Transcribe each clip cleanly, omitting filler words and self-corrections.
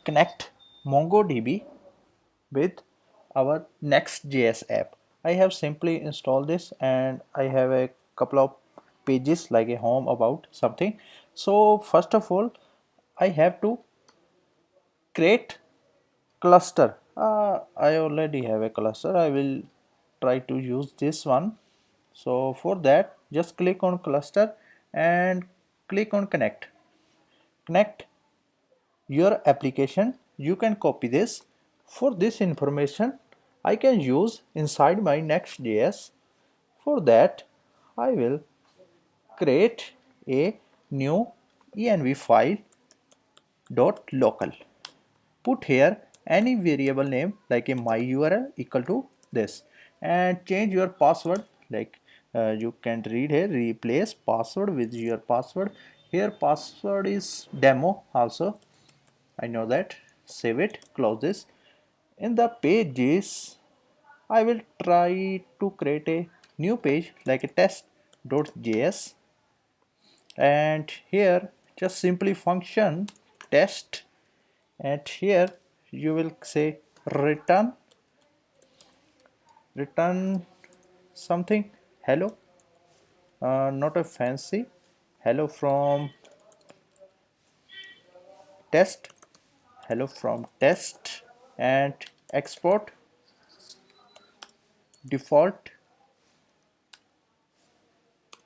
connect MongoDB with our nextjs app. I have simply installed this and I have a couple of pages like a home about something. So first of all, I have to create cluster. I already have a cluster. I will try to use this one. So for that, just click on cluster and click on connect your application. You can copy this. For this information I can use inside my nextjs. For that I will create a new env file dot local. Put here any variable name like a my url equal to this, and change your password like you can read here, replace password with your password. Here password is demo also, I know that. Save it, close this. In the pages I will try to create a new page like a test.js, and here just simply function test, and here you will say return something hello, not a fancy hello from test, hello from test, and export default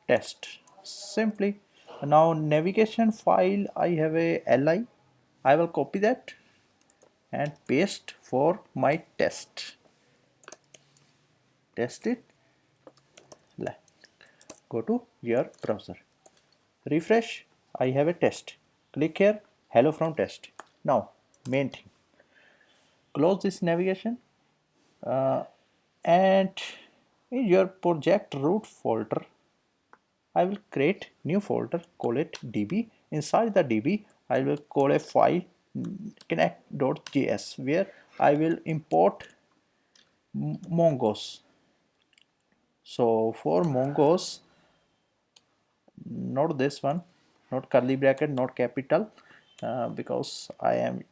test simply. Now navigation file, I have a li, I will copy that and paste for my test it. Go to your browser, refresh, I have a test, click here hello from test. Now main thing, close this navigation, and in your project root folder I will create new folder, call it db. Inside the db I will call a file connect.js where I will import Mongoose. So for Mongoose, not this one, not curly bracket, not capital, because I am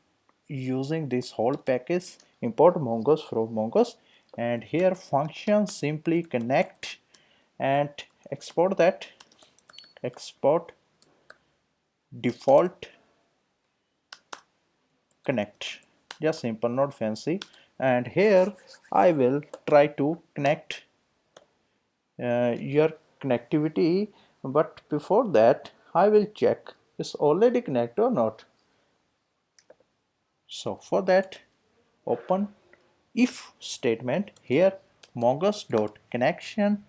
using this whole package, import Mongoose from Mongoose, and here function simply connect and export that, export default connect, just simple, not fancy. And here I will try to connect your connectivity, but before that I will check is already connected or not. So for that open if statement, here mongoose dot connection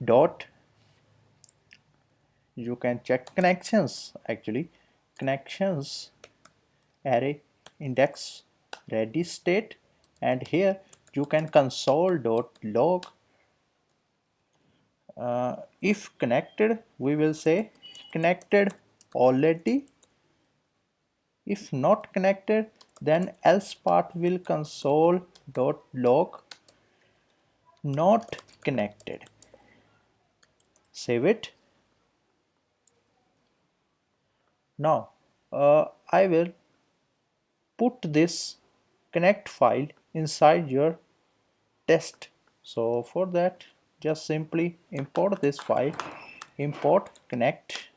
dot, you can check connections, actually connections array index ready state, and here you can console dot log. If connected we will say connected already, if not connected then else part will console dot log not connected. Save it. Now I will put this connect file inside your test. So for that just simply import this file, import connect,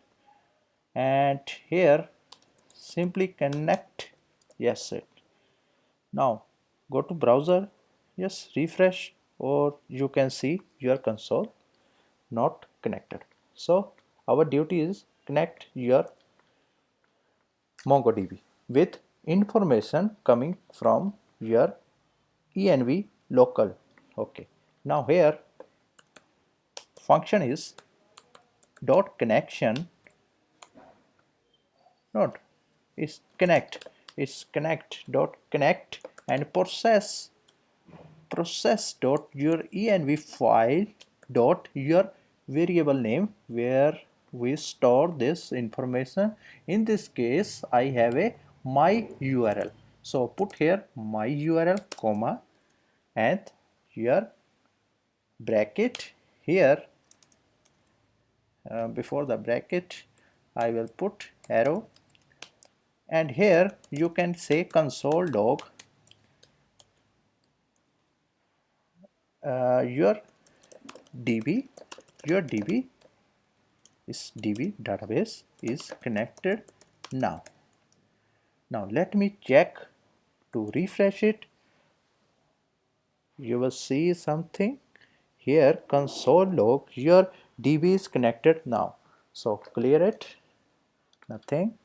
and here simply connect, yes it. Now go to browser, yes refresh, or you can see your console not connected. So our duty is connect your MongoDB with information coming from your env local. Okay, now here function is dot connection, not is connect, is connect dot connect, and process dot your env file dot your variable name where we store this information. In this case I have a my url, so put here my url comma and your bracket here, before the bracket I will put arrow and here you can say console log your db your db database is connected now. Now let me check to refresh it. You will see something here, console log your db is connected now. So clear it, nothing.